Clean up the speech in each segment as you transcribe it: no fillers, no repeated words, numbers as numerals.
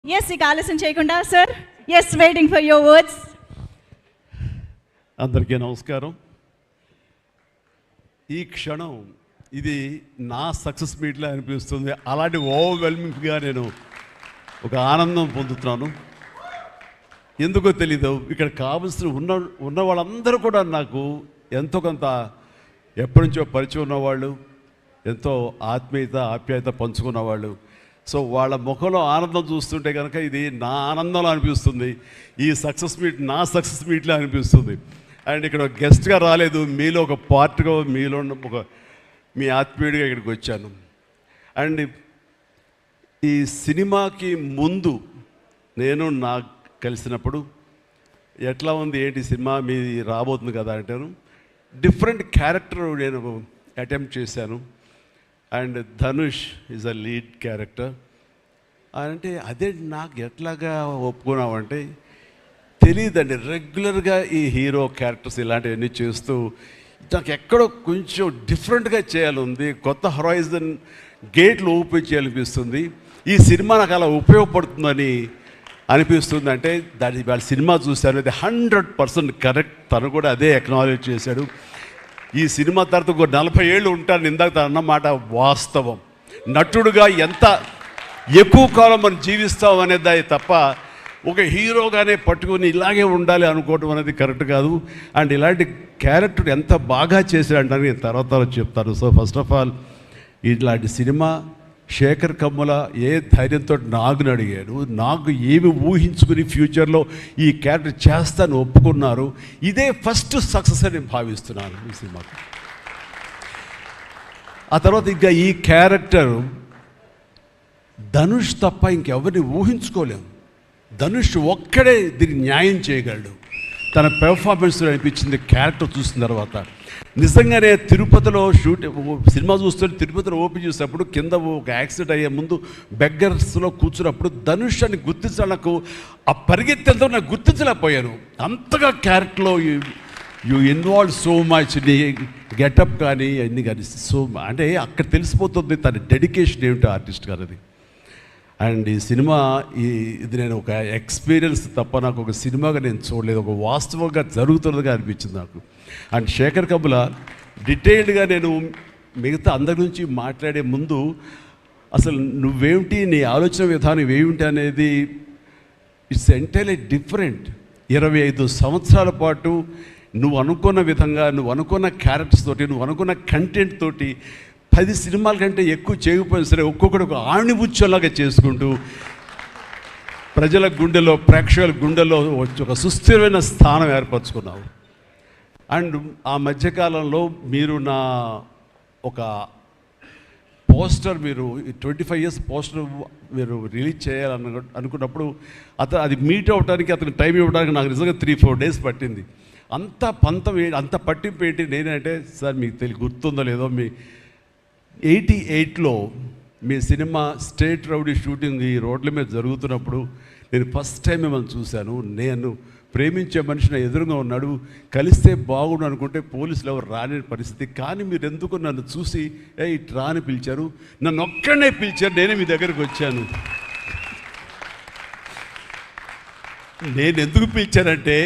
Yes, ఇక ఆలస్యం చేయకుండా sir, yes, waiting for your words. అందరికీ నమస్కారం. ఈ క్షణం ఇది నా సక్సెస్ మీట్లా అనిపిస్తుంది. అలాంటి ఓవర్వెల్మింగ్గా నేను ఒక ఆనందం పొందుతున్నాను. ఎందుకో తెలీదు, ఇక్కడ కావలసిన ఉన్న వాళ్ళందరూ కూడా నాకు ఎంతో కొంత ఎప్పటి నుంచో పరిచయం ఉన్నవాళ్ళు, ఎంతో ఆప్యాయత పంచుకున్నవాళ్ళు. సో వాళ్ళ ముఖంలో ఆనందం చూస్తుంటే కనుక ఇది నా ఆనందంలో అనిపిస్తుంది. ఈ సక్సెస్ మీట్ నా సక్సెస్ మీట్లా అనిపిస్తుంది. అండ్ ఇక్కడ గెస్ట్గా రాలేదు, మీలో ఒక పార్ట్గా, మీలో ఒక మీ ఆత్మీయుడిగా ఇక్కడికి వచ్చాను. అండ్ ఈ సినిమాకి ముందు నేను నాకు కలిసినప్పుడు ఎట్లా ఉంది, ఏంటి సినిమా మీ రాబోతుంది కదా అంటాను. డిఫరెంట్ క్యారెక్టర్ నేను అటెంప్ట్ చేశాను. And Dhanush is a lead character. అంటే అదే నాకు ఎట్లాగా ఒప్పుకున్నామంటే తెలియదండి. రెగ్యులర్గా ఈ హీరో క్యారెక్టర్స్ ఇలాంటివన్నీ చేస్తూ నాకు ఎక్కడో కొంచెం డిఫరెంట్గా చేయాలి, కొత్త హొరైజన్ గేట్లు ఓపెన్ చేయాలనిపిస్తుంది. ఈ సినిమా నాకు అలా ఉపయోగపడుతుందని అనిపిస్తుంది. అంటే దాని వాళ్ళ సినిమా చూశాను, అది 100% కరెక్ట్. తను కూడా అదే అక్నాలెడ్జ్ చేశాడు. ఈ సినిమా తర్వాత ఒక 40 ఏళ్ళు ఉంటాను ఇందాక అన్నమాట వాస్తవం. నటుడుగా ఎంత ఎక్కువ కాలం మనం జీవిస్తాం అనేది తప్ప ఒక హీరోగానే పట్టుకుని ఇలాగే ఉండాలి అనుకోవడం అనేది కరెక్ట్ కాదు. అండ్ ఇలాంటి క్యారెక్టర్ ఎంత బాగా చేశాడంటే నేను తర్వాత చెప్తాను. సో ఫస్ట్ ఆఫ్ ఆల్ ఇలాంటి సినిమా శేఖర్ కమ్ముల ఏ ధైర్యంతో నాగుని అడిగాడు, నాకు ఏమి ఊహించుకుని ఫ్యూచర్లో ఈ క్యారెక్టర్ చేస్తాను ఒప్పుకున్నారు. ఇదే ఫస్ట్ సక్సెస్ అని భావిస్తున్నాను ఈ సినిమాకి. ఆ తర్వాత ఇంకా ఈ క్యారెక్టర్ ధనుష్ తప్ప ఇంకెవరిని ఊహించుకోలేము. ధనుష్ ఒక్కడే దీనికి న్యాయం చేయగలడు. తన పెర్ఫార్మెన్స్లో అనిపించింది క్యారెక్టర్ చూసిన తర్వాత. నిజంగానే తిరుపతిలో సినిమా చూస్తుంటే తిరుపతిలో ఓపెన్ చేసినప్పుడు కింద ఒక యాక్సిడెంట్ అయ్యే ముందు బెగ్గర్స్లో కూర్చున్నప్పుడు ధనుష్ అని గుర్తించడానికి ఆ పరిగెత్తేంతో నాకు గుర్తించలేకపోయాను. అంతగా క్యారెక్టర్లో యూ ఇన్వాల్వ్ సో మచ్. నీ గెటప్ కానీ అన్నీ కానీ అంటే అక్కడ తెలిసిపోతుంది తన డెడికేషన్ ఏమిటో ఆర్టిస్ట్ గారిది. అండ్ ఈ సినిమా ఇది నేను ఒక ఎక్స్పీరియన్స్ తప్ప నాకు ఒక సినిమాగా నేను చూడలేదు, ఒక వాస్తవంగా జరుగుతున్నదిగా అనిపించింది నాకు. అండ్ శేఖర్ కమ్ముల డీటెయిల్డ్గా నేను మిగతా అందరి నుంచి మాట్లాడే ముందు అసలు నువ్వేమిటి, నీ ఆలోచన విధానం ఏమిటి అనేది ఇట్స్ ఎంటైర్లీ డిఫరెంట్. 25 సంవత్సరాల పాటు నువ్వు అనుకున్న విధంగా, నువ్వు అనుకున్న క్యారెక్టర్స్ తోటి, నువ్వు అనుకున్న కంటెంట్ తోటి 10 సినిమాల కంటే ఎక్కువ చేయకపోయినా సరే ఒక్కొక్కటి ఒక ఆణిముత్యంలాగా చేసుకుంటూ ప్రజల గుండెలో, ప్రేక్షకుల గుండెలో ఒక సుస్థిరమైన స్థానం ఏర్పరచుకున్నావు. అండ్ ఆ మధ్యకాలంలో మీరు నా ఒక పోస్టర్, మీరు 25 years పోస్టర్ మీరు రిలీజ్ చేయాలని అనుకున్నప్పుడు అది మీట్ అవ్వడానికి, అతనికి టైం ఇవ్వడానికి నాకు నిజంగా 3-4 days పట్టింది. అంత పంతం అంత పట్టింపు ఏంటి నేనంటే, సార్ మీకు గుర్తుందో లేదో, మీ 88లో మీ సినిమా స్టేట్ రౌడీ షూటింగ్ ఈ రోడ్ల మీద జరుగుతున్నప్పుడు నేను ఫస్ట్ టైం మిమ్మల్ని చూశాను. నేను ప్రేమించే మనిషి నా ఎదురుగా ఉన్నాడు, కలిస్తే బాగుండు అనుకుంటే పోలీసులు ఎవరు రాని పరిస్థితి. కానీ మీరు ఎందుకు నన్ను చూసి ఇటు రాని పిలిచారు, నన్ను ఒక్కడనే పిలిచారు, నేనే మీ దగ్గరికి వచ్చాను. నేను ఎందుకు పిలిచానంటే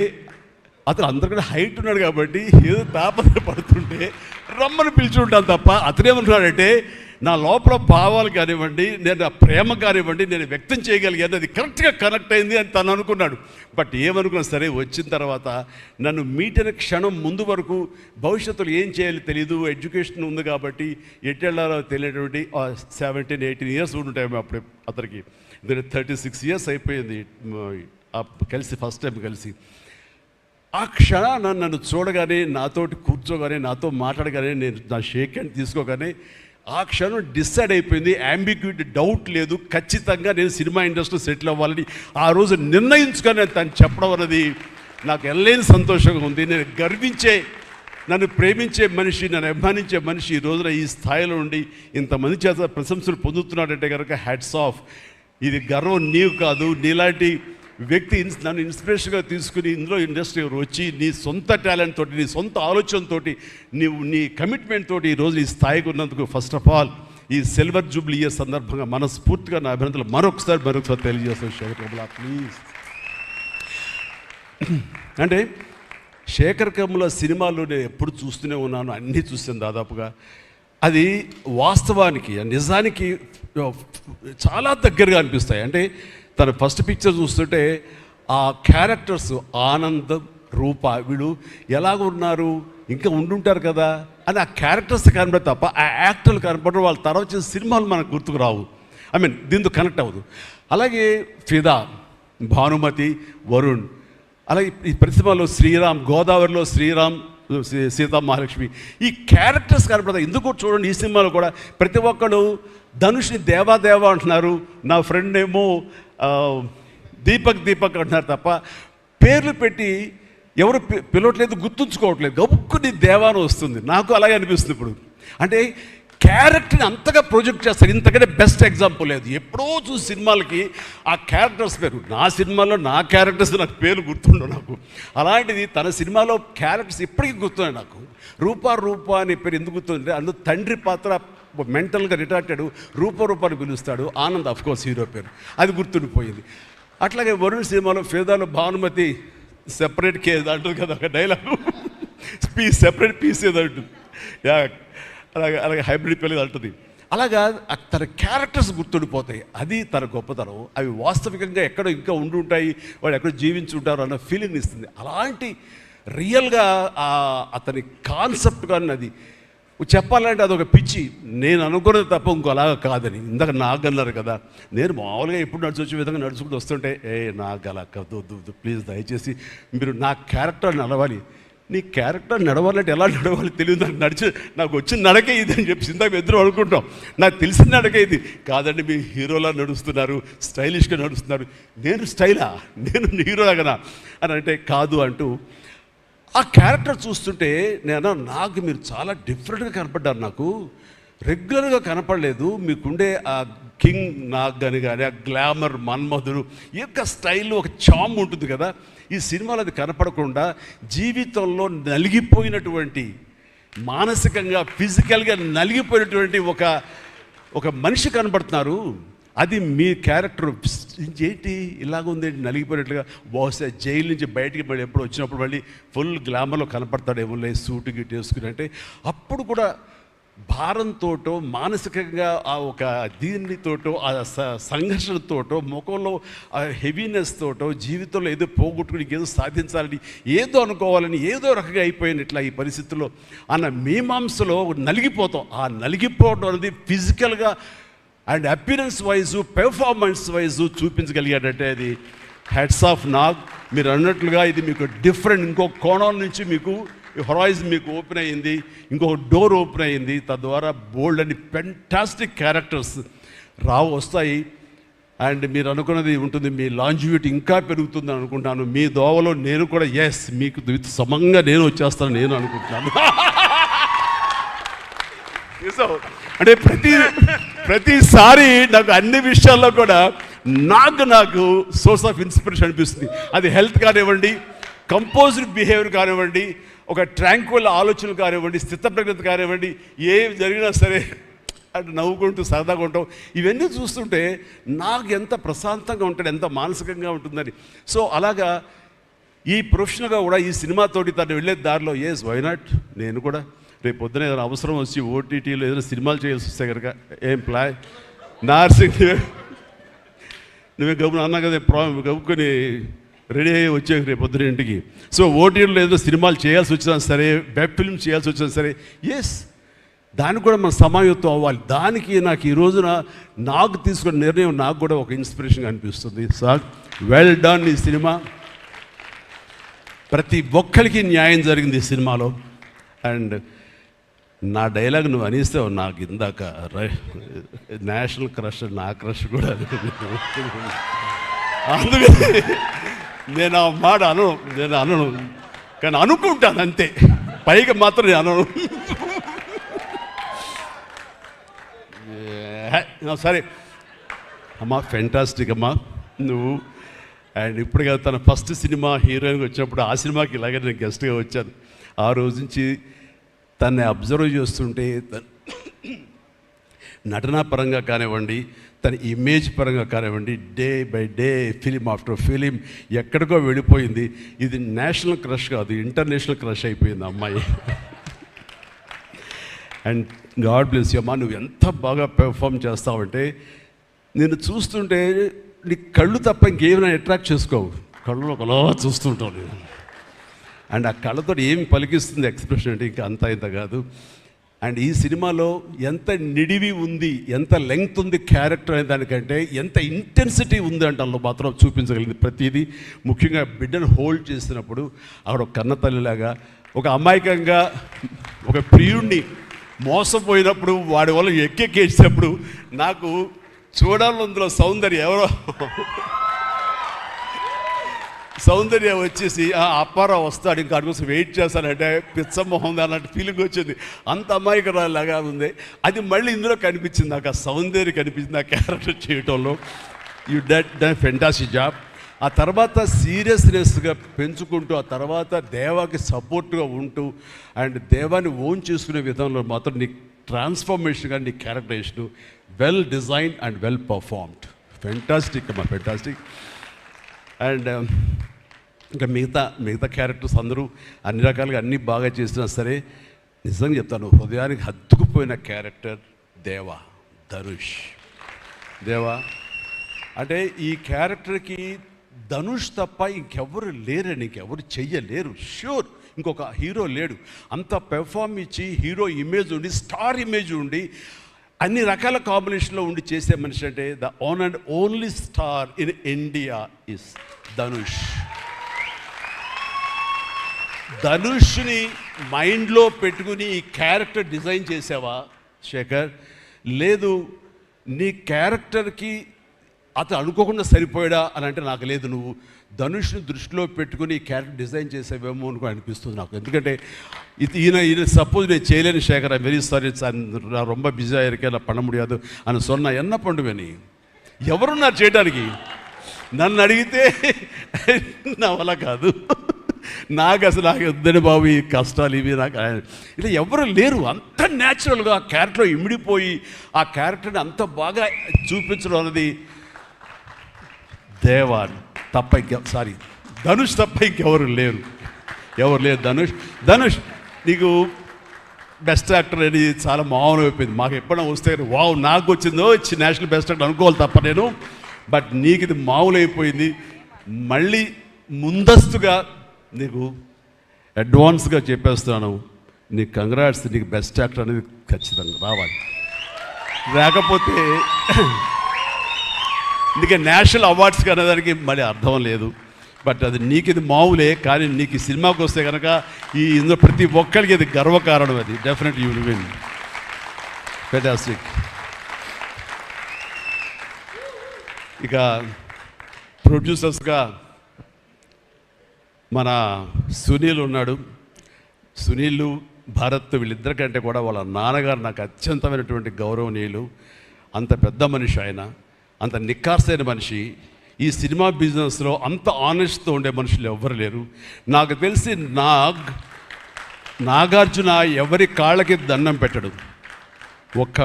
అతను అందరికీ హైట్ ఉన్నాడు కాబట్టి ఏదో తాపత్రపడుతుంటే రమ్మని పిలిచి ఉంటాను తప్ప అతనేమనుకున్నాడంటే నా లోపల భావాలు కానివ్వండి, నేను నా ప్రేమ కానివ్వండి నేను వ్యక్తం చేయగలిగాను, అది కరెక్ట్గా కనెక్ట్ అయింది అని తను అనుకున్నాడు. బట్ ఏమనుకున్నా సరే వచ్చిన తర్వాత నన్ను మీట్ అయిన క్షణం ముందు వరకు భవిష్యత్తులో ఏం చేయాలో తెలియదు, ఎడ్యుకేషన్ ఉంది కాబట్టి ఎటు వెళ్ళాలో తెలియనటువంటి 17-18 years ఉంటాయి అప్పుడు అతనికి. 36 years అయిపోయింది కలిసి, ఫస్ట్ టైం కలిసి. ఆ క్షణాన నన్ను చూడగానే, నాతోటి కూర్చోగానే, నాతో మాట్లాడగానే, నేను నా షేక్ హ్యాండ్ తీసుకోగానే ఆ క్షణం డిసైడ్ అయిపోయింది. యాంబిగ్యూటీ, డౌట్ లేదు, ఖచ్చితంగా నేను సినిమా ఇండస్ట్రీలో సెటిల్ అవ్వాలని ఆ రోజు నిర్ణయించుకొని తను చెప్పడం అన్నది నాకు ఎనలేని సంతోషంగా ఉంది. నేను గర్వించే, నన్ను ప్రేమించే మనిషి, నన్ను అభిమానించే మనిషి ఈ రోజున ఈ స్థాయిలో ఉండి ఇంతమంది చేత ప్రశంసలు పొందుతున్నాడంటే కనుక హ్యాట్స్ ఆఫ్. ఇది గర్వం నీవు కాదు, నీలాంటి వ్యక్తి నన్ను ఇన్స్పిరేషన్గా తీసుకుని ఇందులో ఇండస్ట్రీకి వచ్చి నీ సొంత టాలెంట్ తోటి, నీ సొంత ఆలోచనతోటి, నీ కమిట్మెంట్ తోటి ఈరోజు ఈ స్థాయికి ఉన్నందుకు ఫస్ట్ ఆఫ్ ఆల్ ఈ సిల్వర్ జూబ్లీ ఇయర్ సందర్భంగా మనస్ఫూర్తిగా నా అభినందనలు మరొకసారి తెలియజేస్తాను శేఖర్ కమ్ముల ప్లీజ్. అంటే శేఖర్ కమ్ముల సినిమాలు నేను ఎప్పుడు చూస్తూనే ఉన్నాను, అన్నీ చూస్తాను దాదాపుగా. అది వాస్తవానికి నిజానికి చాలా దగ్గరగా అనిపిస్తాయి. అంటే తన ఫస్ట్ పిక్చర్ చూస్తుంటే ఆ క్యారెక్టర్స్ ఆనందం, రూప వీళ్ళు ఎలాగ ఉన్నారు, ఇంకా ఉండుంటారు కదా అని ఆ క్యారెక్టర్స్ కనబడి తప్ప ఆ యాక్టర్లు కనపడరు. వాళ్ళ తర్వాత చేసిన సినిమాలు మనకు గుర్తుకు రావు, దీంతో కనెక్ట్ అవ్వదు. అలాగే ఫిదా, భానుమతి, వరుణ్, అలాగే ఈ ప్రతిమలో శ్రీరామ్, గోదావరిలో శ్రీరామ్, సీతా మహాలక్ష్మి, ఈ క్యారెక్టర్స్ కనపడతాయి. ఎందుకో చూడండి, ఈ సినిమాలో కూడా ప్రతి ఒక్కడు ధనుష్ని దేవా అంటున్నారు, నా ఫ్రెండ్ ఏమో దీపక్ అంటున్నారు తప్ప పేర్లు పెట్టి ఎవరు పిలవట్లేదు, గుర్తుంచుకోవట్లేదు. గబుక్కుని దేవాను వస్తుంది. నాకు అలాగే అనిపిస్తుంది ఇప్పుడు. అంటే క్యారెక్టర్ని అంతగా ప్రొజెక్ట్ చేస్తారు. ఇంతకంటే బెస్ట్ ఎగ్జాంపుల్ లేదు. ఎప్పుడో చూసి సినిమాలకి ఆ క్యారెక్టర్స్ పేరు, నా సినిమాలో నా క్యారెక్టర్స్ నాకు పేరు గుర్తుండవు నాకు. అలాంటిది తన సినిమాలో క్యారెక్టర్స్ ఇప్పటికీ గుర్తున్నాయి నాకు. రూప అనే పేరు ఎందుకు గుర్తుంది? అందులో తండ్రి పాత్ర మెంటల్గా రిటార్టెడ్ రూపాన్ని పిలుస్తాడు. ఆనంద్ అఫ్కోర్స్ హీరో పేరు, అది గుర్తుండిపోయింది. అట్లాగే వరుణ్ సినిమాలో ఫిదాలో భానుమతి సెపరేట్ కేజ్ అంటుంది కదా ఒక డైలాగ్, సెపరేట్ పీస్ ఏదో అంటుంది. అలాగే హైబ్రిడ్ పెళ్ళి అంటుంది. అలాగా తన క్యారెక్టర్స్ గుర్తుండిపోతాయి. అది తన గొప్పతనం. అవి వాస్తవికంగా ఎక్కడో ఇంకా ఉండుంటాయి, వాళ్ళు ఎక్కడో జీవించుంటారు అన్న ఫీలింగ్ ఇస్తుంది. అలాంటి రియల్గా అతని కాన్సెప్ట్ కానీ అది చెప్పాలంటే అదొక పిచ్చి. నేను అనుకున్నది తప్ప ఇంకోలాగా కాదని. ఇందాక నాకు అన్నారు కదా, నేను మామూలుగా ఎప్పుడు వచ్చే విధంగా నడుచుకుంటూ వస్తుంటే నాకు అలా వద్దు ప్లీజ్, దయచేసి మీరు నా క్యారెక్టర్ నడవాలి. నీ క్యారెక్టర్ నడవాలంటే ఎలా నడవాలి తెలియదు నాకు. నాకు వచ్చిన నడకే ఇది అని చెప్పి ఇందాక ఇద్దరు అనుకుంటాం. నాకు తెలిసిన నడకే ఇది కాదండి, మీ హీరోలా నడుస్తున్నారు, స్టైలిష్గా నడుస్తున్నారు. నేను స్టైలా, నేను హీరోలాగనా అని అంటే కాదు అంటూ ఆ క్యారెక్టర్ చూస్తుంటే నాకు మీరు చాలా డిఫరెంట్గా కనపడ్డారు. నాకు రెగ్యులర్గా కనపడలేదు. మీకుండే ఆ కింగ్ నాగ్ అని కానీ ఆ గ్లామర్ మన్మధుడు యొక్క స్టైల్ ఒక చామ్ ఉంటుంది కదా, ఈ సినిమాలో అది కనపడకుండా జీవితంలో నలిగిపోయినటువంటి, మానసికంగా ఫిజికల్గా నలిగిపోయినటువంటి ఒక మనిషి కనపడుతున్నారు. అది మీ క్యారెక్టర్. ఏంటి ఇలాగుంది నలిగిపోయినట్లుగా, బహుశా జైలు నుంచి బయటికి మళ్ళీ ఎప్పుడు వచ్చినప్పుడు మళ్ళీ ఫుల్ గ్లామర్లో కనపడతాడేమో సూటు గిట్ వేసుకుని. అంటే అప్పుడు కూడా భారంతోటో మానసికంగా ఆ ఒక దీనితోటో ఆ సంఘర్షణతోటో ముఖంలో ఆ హెవీనెస్ తోటో జీవితంలో ఏదో పోగొట్టుకుని ఏదో సాధించాలని ఏదో అనుకోవాలని ఏదో రకంగా అయిపోయినట్లా ఈ పరిస్థితుల్లో అన్న మీమాంసలో నలిగిపోతాం. ఆ నలిగిపోవడం అనేది ఫిజికల్గా and appearance wise performance wise చూపించగలిగాడంటే అది హెడ్స్ ఆఫ్ నాగ్. మీరు అన్నట్లుగా ఇది మీకు డిఫరెంట్, ఇంకో కోణం నుంచి మీకు హొరైజన్ మీకు ఓపెన్ అయ్యింది, ఇంకొక డోర్ ఓపెన్ అయ్యింది. తద్వారా బోల్డ్ అని ఫెంటాస్టిక్ క్యారెక్టర్స్ వస్తాయి. అండ్ మీరు అనుకున్నది ఉంటుంది, మీ లాంజివిటీ ఇంకా పెరుగుతుందని అనుకుంటున్నాను. మీ దోవలో నేను కూడా మీకు సమంగా నేను వచ్చేస్తాను నేను అనుకుంటున్నాను. అంటే ప్రతిసారి నాకు అన్ని విషయాల్లో కూడా నాకు సోర్స్ ఆఫ్ ఇన్స్పిరేషన్ అనిపిస్తుంది. అది హెల్త్ కానివ్వండి, కంపోజ్డ్ బిహేవియర్ కానివ్వండి, ఒక ట్రాంక్విల్ ఆలోచనలు కానివ్వండి, స్థితప్రజ్ఞత కానివ్వండి, ఏం జరిగినా సరే అంటే నవ్వుకుంటూ సరదాగా ఉంటాం. ఇవన్నీ చూస్తుంటే నాకు ఎంత ప్రశాంతంగా ఉంటాడు, ఎంత మానసికంగా ఉంటుందని. సో అలాగా ఈ ప్రొఫెషనల్గా కూడా ఈ సినిమాతోటి తను వెళ్ళే దారిలో వై నాట్ నేను కూడా రేపు పొద్దున ఏదైనా అవసరం వచ్చి ఓటీటీలో ఏదైనా సినిమాలు చేయాల్సి వస్తే కనుక ఏం ప్లాయ్ నార్సింగ్ నువ్వే గబుని అన్నా కదా, గబుకొని రెడీ అయ్యి వచ్చే రేపు పొద్దున ఇంటికి. సో ఓటీటీలో ఏదో సినిమాలు చేయాల్సి వచ్చినా సరే, వెబ్ ఫిల్మ్ చేయాల్సి వచ్చినా సరే, దానికి కూడా మనం సమాయుత్వం అవ్వాలి. దానికి నాకు ఈ రోజున నాకు తీసుకున్న నిర్ణయం నాకు కూడా ఒక ఇన్స్పిరేషన్గా అనిపిస్తుంది. Sir well done. ఈ సినిమా ప్రతి ఒక్కరికి న్యాయం జరిగింది ఈ సినిమాలో. అండ్ నా డైలాగ్ నువ్వు అనిస్తావు నాకు ఇందాక నేషనల్ క్రష్, నా క్రష్ కూడా అందుకని నేను ఆ మాట నేను అనను, కానీ అనుకుంటాను అంతే, పైగా మాత్రం నేను అనను. సరే అమ్మా, ఫెంటాస్టిక్ అమ్మా నువ్వు. అండ్ ఇప్పుడు కదా తన ఫస్ట్ సినిమా హీరోయిన్గా వచ్చినప్పుడు ఆ సినిమాకి ఇలాగే నేను గెస్ట్గా వచ్చాను. ఆ రోజు నుంచి తన్ని అబ్జర్వ్ చేస్తుంటే నటనా పరంగా కానివ్వండి, తన ఇమేజ్ పరంగా కానివ్వండి, day by day film after film ఎక్కడికో వెళ్ళిపోయింది. ఇది నేషనల్ క్రష్ కాదు, ఇంటర్నేషనల్ క్రష్ అయిపోయింది అమ్మాయి. అండ్ గాడ్ బ్లెస్ యూ అమ్మా, నువ్వు ఎంత బాగా పెర్ఫామ్ చేస్తావంటే నేను చూస్తుంటే నీ కళ్ళు తప్ప ఇంకేమైనా అట్రాక్ట్ చేసుకోవు, కళ్ళు ఒకలా చూస్తుంటావు నేను. అండ్ ఆ కళ్ళతో ఏం పలికిస్తుంది ఎక్స్ప్రెషన్ అంటే ఇంకా అంత ఇంత కాదు. అండ్ ఈ సినిమాలో ఎంత నిడివి ఉంది, ఎంత లెంగ్త్ ఉంది క్యారెక్టర్ అనే దానికంటే ఎంత ఇంటెన్సిటీ ఉంది అంటే అందులో మాత్రం చూపించగలిగింది ప్రతిదీ. ముఖ్యంగా బిడ్డను హోల్డ్ చేసినప్పుడు అక్కడ ఒక కన్న తల్లిలాగా, ఒక అమాయకంగా ఒక ప్రియుణ్ణి మోసపోయినప్పుడు వాడి వల్ల ఎక్కేసినప్పుడు నాకు చూడాలి అందులో సౌందర్య వచ్చేసి అప్పారావు వస్తాడు ఇంకా అటు కోసం వెయిట్ చేస్తానంటే పిచ్చమొహం అన్నట్టు ఫీలింగ్ వచ్చింది. అంత అమాయకురాలాగా ఉంది. అది మళ్ళీ ఇందులో కనిపించింది నాకు, ఆ సౌందర్య కనిపించింది ఆ క్యారెక్టర్ చేయటంలో. You done fantastic job. ఆ తర్వాత సీరియస్నెస్గా పెంచుకుంటూ, ఆ తర్వాత దేవాకి సపోర్ట్గా ఉంటూ అండ్ దేవాన్ని ఓన్ చేసుకునే విధంలో మాత్రం నీ ట్రాన్స్ఫర్మేషన్ కానీ నీ characterization well design and well performed. Fantastic అమ్మా, ఫెంటాస్టిక్. అండ్ ఇంకా మిగతా క్యారెక్టర్స్ అందరూ అన్ని రకాలుగా అన్నీ బాగా చేసినా సరే నిజంగా చెప్తాను, హృదయానికి హత్తుకుపోయిన క్యారెక్టర్ ధనుష్. అంటే ఈ క్యారెక్టర్కి ధనుష్ తప్ప ఇంకెవరు లేరని, ఇంకెవరు చెయ్యలేరు. ష్యూర్ ఇంకొక హీరో లేడు. అంత పెర్ఫార్మ్ ఇచ్చి హీరో ఇమేజ్ ఉండి, స్టార్ ఇమేజ్ ఉండి, అన్ని రకాల కాంబినేషన్లో ఉండి చేసే మనిషి అంటే the one and only star in India is Dhanush. ధనుష్ని మైండ్లో పెట్టుకుని ఈ క్యారెక్టర్ డిజైన్ చేసావా శేఖర్? లేదు, నీ క్యారెక్టర్కి అతను అనుకోకుండా సరిపోయాడా అని అంటే నాకు లేదు. నువ్వు ధనుష్ని దృష్టిలో పెట్టుకుని ఈ క్యారెక్టర్ డిజైన్ చేసేవేమో అనుకో అనిపిస్తుంది నాకు. ఎందుకంటే ఈయన సపోజ్ నేను చేయలేని శేఖర్, ఐ వెరీ సారీ, நான் ரொம்ப பிஸியாக இருக்கேன், நான் பண்ண முடியாது అని சொன்னா என்ன பண்ணுவேని? ఎవరున్నారు చేయడానికి? నన్ను అడిగితే నా వల్ల కాదు, నాకు వద్దని బాబు ఈ కష్టాలు ఇవి నాకు ఇలా ఎవరు లేరు. అంత న్యాచురల్గా ఆ క్యారెక్టర్లో ఇమిడిపోయి ఆ క్యారెక్టర్ని అంత బాగా చూపించడం అనేది ధనుష్ తప్ప ఇంకెవరు లేరు. ధనుష్ నీకు బెస్ట్ యాక్టర్ అని చాలా మామూలు అయిపోయింది. మాకు ఎప్పుడైనా వస్తే వావ్ నాకు వచ్చిందో నేషనల్ బెస్ట్ యాక్టర్ అనుకోవాలి తప్ప నేను. బట్ నీకు ఇది మామూలు అయిపోయింది. మళ్ళీ ముందస్తుగా నీకు అడ్వాన్స్గా చెప్పేస్తున్నాను, నీకు కంగ్రాట్స్. నీకు బెస్ట్ యాక్టర్ అనేది ఖచ్చితంగా రావాలి. లేకపోతే అందుకే నేషనల్ అవార్డ్స్కి అనేదానికి మళ్ళీ అర్థం లేదు. బట్ అది నీకు ఇది మామూలే, కానీ నీకు ఈ సినిమాకి వస్తే కనుక ఇందులో ప్రతి ఒక్కరికి ఇది గర్వకారణం. అది definite you will win. Fantastic. ఇక ప్రొడ్యూసర్స్గా మన సునీల్ ఉన్నాడు. సునీల్, భారత్ వీళ్ళిద్దరికంటే కూడా వాళ్ళ నాన్నగారు నాకు అత్యంతమైనటువంటి గౌరవనీయులు. అంత పెద్ద మనిషి ఆయన, అంత నిక్కార్సైన మనిషి. ఈ సినిమా బిజినెస్లో అంత ఆనెస్ట్తో ఉండే మనుషులు ఎవ్వరు లేరు నాకు తెలిసి. నాగార్జున ఎవరి కాళ్ళకి దండం పెట్టడు, ఒక్క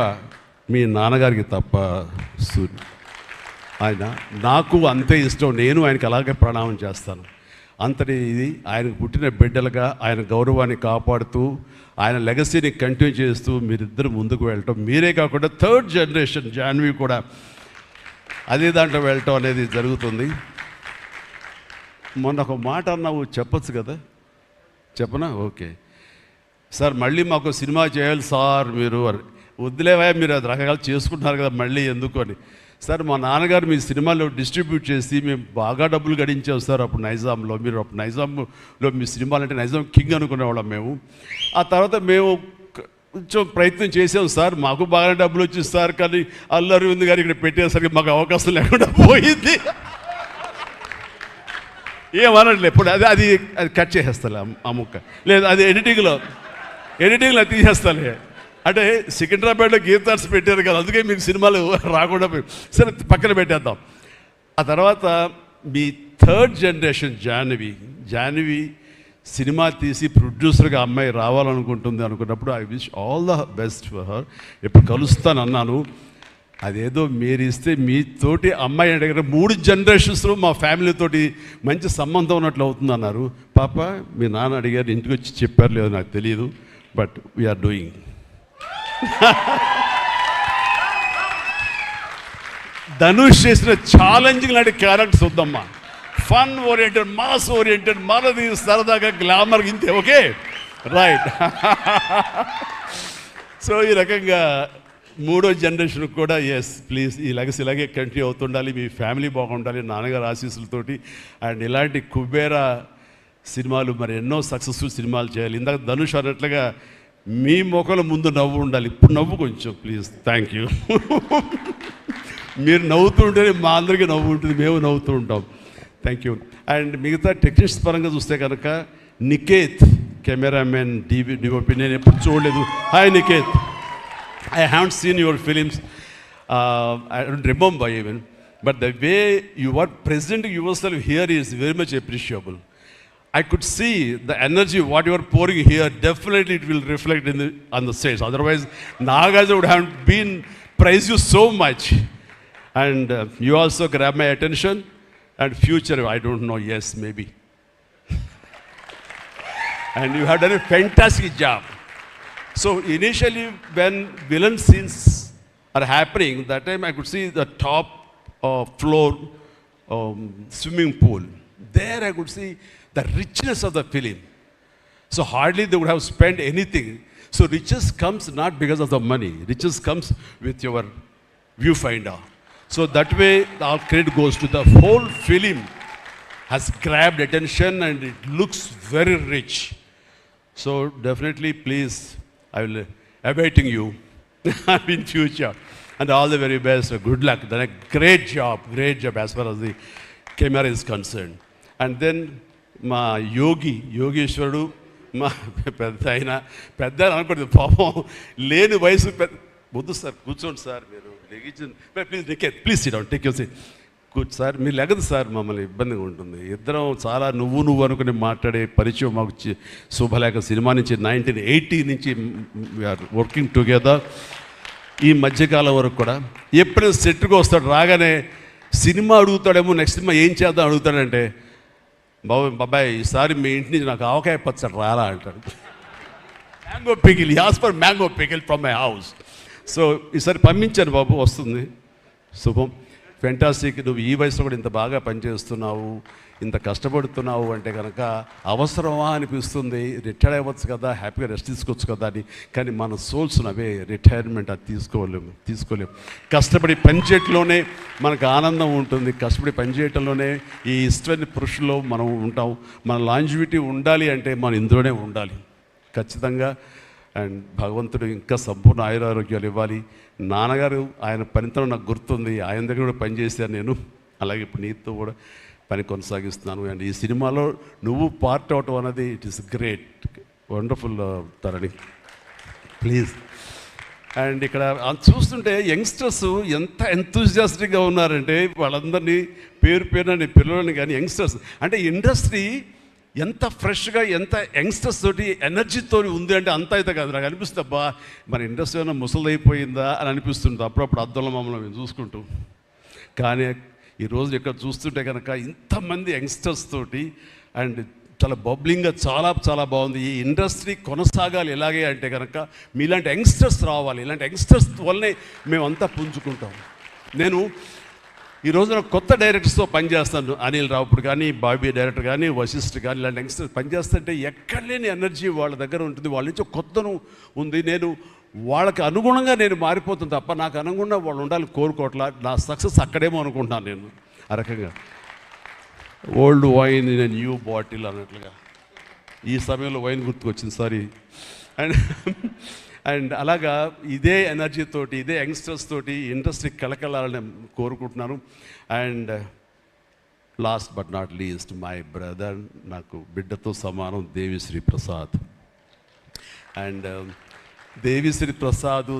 మీ నాన్నగారికి తప్ప. ఆయన నాకు అంతే ఇష్టం, నేను ఆయనకి అలాగే ప్రణామం చేస్తాను. అంతటి ఇది ఆయనకు పుట్టిన బిడ్డలుగా ఆయన గౌరవాన్ని కాపాడుతూ ఆయన లెగసీని కంటిన్యూ చేస్తూ మీరిద్దరు ముందుకు వెళ్ళటం, మీరే కాకుండా థర్డ్ జనరేషన్ జాన్వి కూడా అదే దాంట్లో వెళ్ళటం అనేది జరుగుతుంది. మొన్న ఒక మాట అన్నావు, చెప్పచ్చు కదా? చెప్పనా? ఓకే సార్, మళ్ళీ మాకు సినిమా చేయాలి సార్. మీరు వద్దులేవా, మీరు అది రకరకాలు చేసుకుంటున్నారు కదా, మళ్ళీ ఎందుకు అని. సార్, మా నాన్నగారు మీ సినిమాలో డిస్ట్రిబ్యూట్ చేసి మేము బాగా డబ్బులు గడించాం సార్ అప్పుడు నైజాంలో. మీరు అప్పుడు నైజాంలో మీ సినిమాలు అంటే నైజాం కింగ్ అనుకునేవాళ్ళం మేము. ఆ తర్వాత మేము కొంచెం ప్రయత్నం చేసాం సార్, మాకు బాగా డబ్బులు వచ్చింది సార్, కానీ అల్లు అరవింద్ గారు ఇక్కడ పెట్టేసరికి మాకు అవకాశం లేకుండా పోయింది. ఏమనట్లే ఇప్పుడు అది అది అది కట్ చేసేస్తాలే ఆ ముక్క, లేదు అది ఎడిటింగ్లో తీసేస్తాలే. అంటే సికింద్రాబాద్లో గీతార్స్ పెట్టారు కదా, అందుకే మీకు సినిమాలు రాకుండా పోయి సరే పక్కన పెట్టేద్దాం. ఆ తర్వాత మీ థర్డ్ జనరేషన్ జాహ్నవి సినిమా తీసి ప్రొడ్యూసర్గా అమ్మాయి రావాలనుకుంటుంది అనుకున్నప్పుడు I wish all the best for her. ఎప్పుడు కలుస్తాను అన్నాను, అదేదో మీరు ఇస్తే మీతోటి అమ్మాయి అడిగిన 3 జనరేషన్స్లో మా ఫ్యామిలీతోటి మంచి సంబంధం ఉన్నట్లు అవుతుంది అన్నారు. పాప మీ నాన్న అడిగారు, ఇంటికి వచ్చి చెప్పారు లేదో నాకు తెలియదు, బట్ వీఆర్ డూయింగ్. ధనుష్ చేసిన ఛాలెంజింగ్ లాంటి క్యారెక్టర్స్ వద్దమ్మా. ఫన్ ఓరియంటెడ్, మాస్ ఓరియంటెడ్, మనది సరదాగా గ్లామర్ ఇంతే. Okay, right. సో ఈ రకంగా 3వ జనరేషన్ కూడా ఎస్ ప్లీజ్ ఈ లెగసీ ఇలాగే కంటిన్యూ అవుతుండాలి, మీ ఫ్యామిలీ బాగుండాలి నాన్నగారు ఆశీస్సులతోటి. అండ్ ఇలాంటి కుబేరా సినిమాలు మరి ఎన్నో సక్సెస్ఫుల్ సినిమాలు చేయాలి. ఇందాక ధనుష్ అన్నట్లుగా మీ మొక్కల ముందు నవ్వు ఉండాలి. ఇప్పుడు నవ్వు కొంచెం ప్లీజ్. Thank you. మీరు నవ్వుతూ ఉంటేనే మా అందరికీ నవ్వు ఉంటుంది, మేము నవ్వుతూ ఉంటాం. Thank you. అండ్ మిగతా టెక్నీషియన్స్ పరంగా చూస్తే కనుక నికేత్ కెమెరామెన్, డిఓపి నేను ఎప్పుడు చూడలేదు. Hi Niket, I haven't seen your films. I don't remember even. But the way you are presenting yourself here is very much appreciable. I could see the energy, what you are pouring here, definitely it will reflect on the stage. Otherwise, Nagarjuna would have been praised you so much. And you also grab my attention. And future, I don't know, yes, maybe. And you have done a fantastic job. So initially when villain scenes are happening, that time I could see the top floor swimming pool. There I could see the richness of the film. So hardly they would have spent anything. So riches comes not because of the money. Riches comes with your viewfinder. So that way our credit goes to the whole film has grabbed attention and it looks very rich. So definitely please, I will awaiting you in future, and all the very best. Good luck. Done a great job as far as the camera is concerned. And then మా యోగేశ్వరుడు మా పెద్ద అనుకోండి పాపం, లేని వయసు పెద్ద. వద్దు sir, కూర్చోండి సార్, మీరు please please sit down, take your seat. కూర్చు సార్, మీరు లెగదు సార్, మమ్మల్ని ఇబ్బందిగా ఉంటుంది. ఇద్దరం చాలా నువ్వు అనుకుని మాట్లాడే పరిచయం మాకు శుభలేఖ సినిమా నుంచి 1980 నుంచి వీఆర్ వర్కింగ్ టుగెదర్. ఈ మధ్యకాలం వరకు కూడా ఎప్పుడైనా సెట్కి వస్తాడు, రాగానే సినిమా అడుగుతాడేమో, నెక్స్ట్ సినిమా ఏం చేద్దాం అడుగుతాడంటే, బాబాయ్ ఈసారి మీ ఇంటి నుంచి నాకు ఆవకాయ పచ్చడి రాలా అంటాడు. Mango pickle, as for mango pickle from my house. So ఈసారి పంపించాను బాబు, వస్తుంది. శుభం, ఫెంటాస్టిక్. నువ్వు ఈ వయసులో కూడా ఇంత బాగా పనిచేస్తున్నావు, ఇంత కష్టపడుతున్నావు అంటే కనుక అవసరమా అనిపిస్తుంది. రిటైర్ అవ్వచ్చు కదా, హ్యాపీగా రెస్ట్ తీసుకోవచ్చు కదా అని. కానీ మన సోల్స్ అవే, రిటైర్మెంట్ అది తీసుకోలేము. కష్టపడి పనిచేయటంలోనే మనకు ఆనందం ఉంటుంది, కష్టపడి పనిచేయటంలోనే ఈ ఇష్టమైన పురుషుల్లో మనం ఉంటాం. మన లాంజివిటీ ఉండాలి అంటే మనం ఇందులోనే ఉండాలి ఖచ్చితంగా. అండ్ భగవంతుడు ఇంకా సంపూర్ణ ఆయురారోగ్యాలు ఇవ్వాలి. నాన్నగారు ఆయన పనితనం నాకు గుర్తుంది, ఆయన దగ్గర కూడా పనిచేశాను నేను, అలాగే ఇప్పుడు నీతో కూడా పని కొనసాగిస్తున్నాను. అండ్ ఈ సినిమాలో నువ్వు పార్ట్ అవటం అనేది it is great, wonderful Tarani, please. And ఇక్కడ చూస్తుంటే యంగ్స్టర్స్ ఎంత ఎంతూజియాస్టిక్గా ఉన్నారంటే, వాళ్ళందరినీ పేరున నేను పిల్లలని కానీ యంగ్స్టర్స్ అంటే ఇండస్ట్రీ ఎంత ఫ్రెష్గా, ఎంత యంగ్స్టర్స్ తోటి ఎనర్జీతో ఉంది అంటే అంత అయితే కాదు. నాకు అనిపిస్తుంది, అబ్బా మన ఇండస్ట్రీ ఏమైనా ముసలైపోయిందా అని అనిపిస్తుంది అప్పుడప్పుడు అద్దంలో మమ్మల్ని మేము చూసుకుంటూ. కానీ ఈరోజు ఇక్కడ చూస్తుంటే కనుక ఇంతమంది యంగ్స్టర్స్ తోటి అండ్ చాలా బబ్లింగ్గా చాలా బాగుంది. ఈ ఇండస్ట్రీ కొనసాగాలి ఎలాగే అంటే కనుక మీలాంటి యంగ్స్టర్స్ రావాలి. ఇలాంటి యంగ్స్టర్స్ వల్లనే మేమంతా పుంజుకుంటాం. నేను ఈ రోజున కొత్త డైరెక్టర్స్తో పనిచేస్తాను, అనిల్ రావుపూడి కానీ, బాబీ డైరెక్టర్ కానీ, వశిష్ఠ్ కానీ, ఇలాంటి యంగ్స్టర్స్ పనిచేస్తుంటే ఎక్కడ లేని ఎనర్జీ వాళ్ళ దగ్గర ఉంటుంది, వాళ్ళ నుంచి కొత్తను ఉంది. నేను వాళ్ళకి అనుగుణంగా నేను మారిపోతుంది తప్ప నాకు అనుగుణంగా వాళ్ళు ఉండాలి కోరుకోవట్లా. నా సక్సెస్ అక్కడేమో అనుకుంటున్నాను నేను. ఆ రకంగా old wine in a new bottle అన్నట్లుగా ఈ సమయంలో వైన్ గుర్తుకొచ్చింది, సారీ. అండ్ అలాగా ఇదే ఎనర్జీతోటి, ఇదే యంగ్స్టర్స్ తోటి ఇండస్ట్రీ కలకలాలని కోరుకుంటున్నాను. And last but not least my brother, నాకు బిడ్డతో సమానం, దేవిశ్రీ ప్రసాద్. అండ్ దేవిశ్రీ ప్రసాద్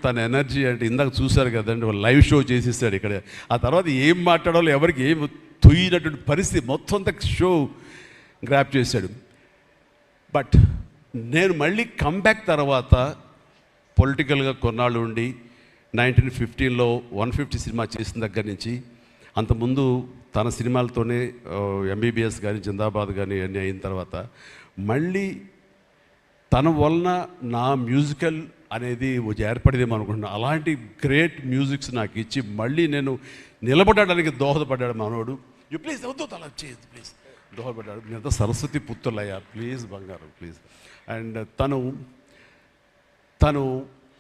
తన ఎనర్జీ అంటే ఇందాక చూశారు కదండి, లైవ్ షో చేసేసాడు ఇక్కడ. ఆ తర్వాత ఏం మాట్లాడాలో ఎవరికి ఏం తుయ్యినటువంటి పరిస్థితి మొత్తం అంతా షో గ్రాప్ చేశాడు. బట్ నేను మళ్ళీ కంబ్యాక్ తర్వాత పొలిటికల్గా కొన్నాళ్ళు ఉండి 1915లో 150 సినిమా చేసిన దగ్గర నుంచి అంతకుముందు తన సినిమాలతోనే ఎంబీబీఎస్ కానీ జిందాబాద్ కానీ అన్నీ అయిన తర్వాత మళ్ళీ తన వలన నా మ్యూజికల్ అనేది ఏర్పడేదేమో అనుకుంటున్నాను. అలాంటి గ్రేట్ మ్యూజిక్స్ నాకు ఇచ్చి మళ్ళీ నేను నిలబడడానికి దోహదపడ్డాడు మనోడు. యూ ప్లీజ్ వద్దు అలా చేయదు ప్లీజ్ దోహదపడ్డాడు. మీరంతా సరస్వతి పుత్రులయ్యా ప్లీజ్ బంగారం ప్లీజ్. అండ్ తను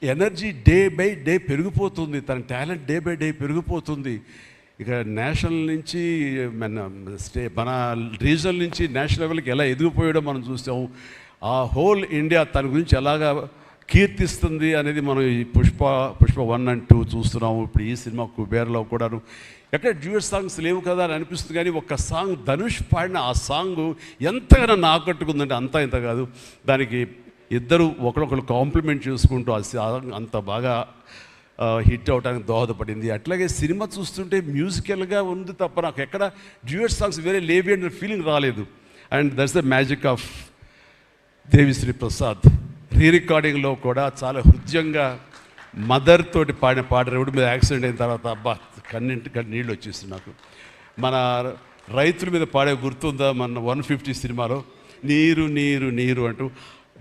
ఎనర్జీ డే బై డే పెరిగిపోతుంది, తన టాలెంట్ డే బై డే పెరిగిపోతుంది. ఇక నేషనల్ నుంచి మన రీజనల్ నుంచి నేషనల్ లెవెల్కి ఎలా ఎదిగిపోయాడో మనం చూసాము. ఆ హోల్ ఇండియా తన గురించి ఎలాగా కీర్తిస్తుంది అనేది మనం ఈ పుష్ప 1 and 2 చూస్తున్నాము. ఇప్పుడు ఈ సినిమా కుబేర్లో కూడాను ఎక్కడ డ్యూయట్ సాంగ్స్ లేవు కదా అని అనిపిస్తుంది, కానీ ఒక్క సాంగ్ ధనుష్ పాడిన ఆ సాంగ్ ఎంతగానో ఆకట్టుకుందంటే అంతా ఇంత కాదు. దానికి ఇద్దరు ఒకరొకరు కాంప్లిమెంట్ చేసుకుంటూ ఆ సాంగ్ అంత బాగా హిట్ అవడానికి దోహదపడింది. అట్లాగే సినిమా చూస్తుంటే మ్యూజికల్గా ఉంది తప్ప నాకు ఎక్కడ డ్యూయట్ సాంగ్స్ వేరే లేవి అనే ఫీలింగ్ రాలేదు. And that's the magic of Devi Sri Prasad. రికార్డింగ్లో కూడా చాలా హృదయంగా మదర్ తోటి పాడిన పాట రోడ్డు మీద యాక్సిడెంట్ అయిన తర్వాత అబ్బా కన్నింటికి నీళ్ళు వచ్చేసి నాకు. మన రైతుల మీద పాడే గుర్తుందా మన 150 సినిమాలో నీరు నీరు నీరు అంటూ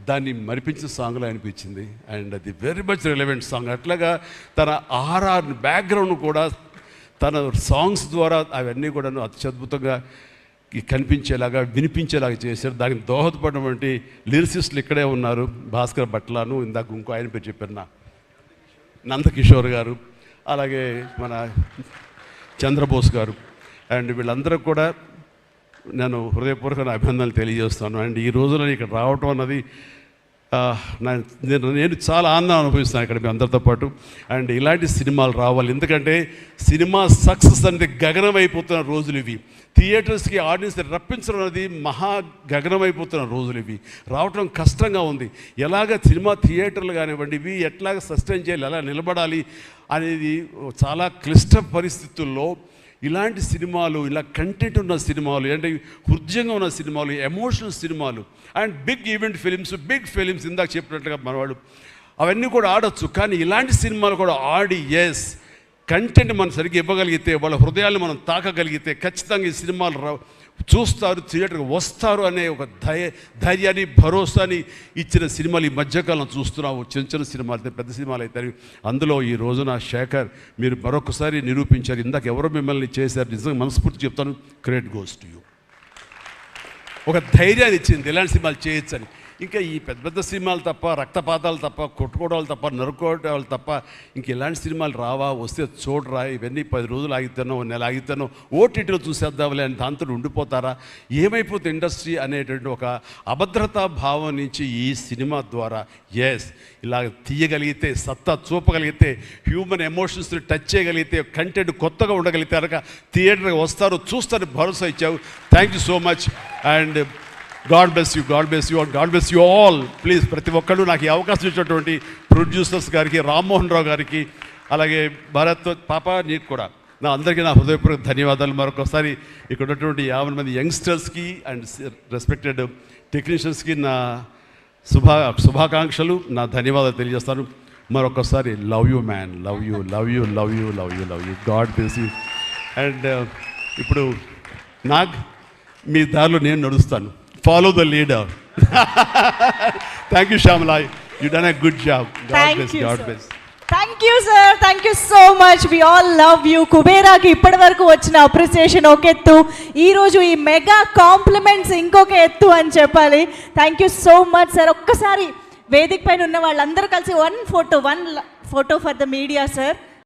దాన్ని మరిపించిన సాంగ్లో అనిపించింది. అండ్ అది వెరీ మచ్ రిలవెంట్ సాంగ్. అట్లాగా తన ఆర్ఆర్ బ్యాక్గ్రౌండ్ కూడా తన సాంగ్స్ ద్వారా అవన్నీ కూడా అత్యద్భుతంగా కనిపించేలాగా వినిపించేలాగా చేశారు. దానికి దోహదపడినటువంటి లిరిసిస్టులు ఇక్కడే ఉన్నారు. భాస్కర్ భట్లాను, ఇందాక ఇంకో ఆయన పేరు చెప్పారు నందకిషోర్ గారు, అలాగే మన చంద్రబోస్ గారు. అండ్ వీళ్ళందరూ కూడా నేను హృదయపూర్వక అభినందనలు తెలియజేస్తాను. అండ్ ఈ రోజున ఇక్కడ రావటం అన్నది నేను చాలా ఆనందం అనుభవిస్తాను ఇక్కడ మీ అందరితో పాటు. అండ్ ఇలాంటి సినిమాలు రావాలి, ఎందుకంటే సినిమా సక్సెస్ అనేది గగనం అయిపోతున్న రోజులు ఇవి. థియేటర్స్కి ఆడియన్స్ రప్పించడం అనేది మహా గగనం అయిపోతున్న రోజులు ఇవి. రావటం కష్టంగా ఉంది. ఎలాగ సినిమా థియేటర్లు కానివ్వండి ఇవి ఎట్లాగ సస్టైన్ చేయాలి, ఎలా నిలబడాలి అనేది చాలా క్లిష్ట పరిస్థితుల్లో ఇలాంటి సినిమాలు, ఇలా కంటెంట్ ఉన్న సినిమాలు, అంటే హృదయంగా ఉన్న సినిమాలు, ఎమోషనల్ సినిమాలు and big event films, big films ఇందాక చెప్పినట్టుగా మనవాడు అవన్నీ కూడా ఆడొచ్చు. కానీ ఇలాంటి సినిమాలు కూడా ఆడి ఎస్ కంటెంట్ మనం సరిగ్గా ఇవ్వగలిగితే, వాళ్ళ హృదయాన్ని మనం తాకగలిగితే ఖచ్చితంగా ఈ సినిమాలు చూస్తారు, థియేటర్కి వస్తారు అనే ఒక ధైర్యాన్ని భరోసాని ఇచ్చిన సినిమాలు ఈ మధ్యకాలం చూస్తున్నాము. చిన్న చిన్న సినిమాలు అయితే పెద్ద సినిమాలు అయితే అందులో ఈ రోజున శేఖర్ మీరు మరొకసారి నిరూపించారు. ఇందాక ఎవరో మిమ్మల్ని చేశారు, నిజంగా మనస్ఫూర్తి చెప్తాను, క్రెడిట్ గోస్ టు యూ. ఒక ధైర్యాన్ని ఇచ్చింది ఇలాంటి సినిమాలు చేయొచ్చని. ఇంకా ఈ పెద్ద పెద్ద సినిమాలు తప్ప, రక్తపాతాలు తప్ప, కొట్టుకోవడాలు తప్ప, నరుకోవడాలు తప్ప ఇంక ఇలాంటి సినిమాలు రావా, వస్తే చూడరా, ఇవన్నీ 10 రోజులు ఆగితేనో నెల ఆగితేనో ఓటీటీలో చూసేద్దాంలే అని దాంతో ఉండిపోతారా, ఏమైపోతే ఇండస్ట్రీ అనేటువంటి ఒక అభద్రతా భావం నుంచి ఈ సినిమా ద్వారా ఎస్ ఇలా తీయగలిగితే, సత్తా చూపగలిగితే, హ్యూమన్ ఎమోషన్స్ని టచ్ చేయగలిగితే, కంటెంట్ కొత్తగా ఉండగలిగితే కనుక థియేటర్కి వస్తారు, చూస్తారు భరోసా ఇచ్చావు. Thank you so much. And God bless you, God bless you, God bless you all. Please ప్రతి ఒక్కళ్ళు నాకు ఈ అవకాశం ఇచ్చినటువంటి ప్రొడ్యూసర్స్ గారికి, రామ్మోహన్ రావు గారికి, అలాగే భారత్ పాప నీకు కూడా అందరికీ నా హృదయపూర్వక ధన్యవాదాలు. మరొకసారి ఇక్కడ ఉన్నటువంటి 50 మంది యంగ్స్టర్స్కి అండ్ రెస్పెక్టెడ్ టెక్నీషియన్స్కి నా శుభాకాంక్షలు, నా ధన్యవాదాలు తెలియజేస్తాను. మరొకసారి love you man, love you, love you, love you, love you, love you, God bless you. And ఇప్పుడు నాగ్ మీ దారిలో నేను నడుస్తాను. Follow the leader. Thank you Shyamala, you done a good job. God bless, God bless. Thank you sir, thank you so much. We all love you. కుబేరాకి ఇప్పటి వరకు వచ్చిన appreciation ఒక ఎత్తు, ఈరోజు ఈ మెగా కాంప్లిమెంట్స్ ఇంకొక ఎత్తు అని చెప్పాలి. Thank you so much sir. ఒక్కసారి వేదిక పైన ఉన్న వాళ్ళందరూ కలిసి one photo for the media sir.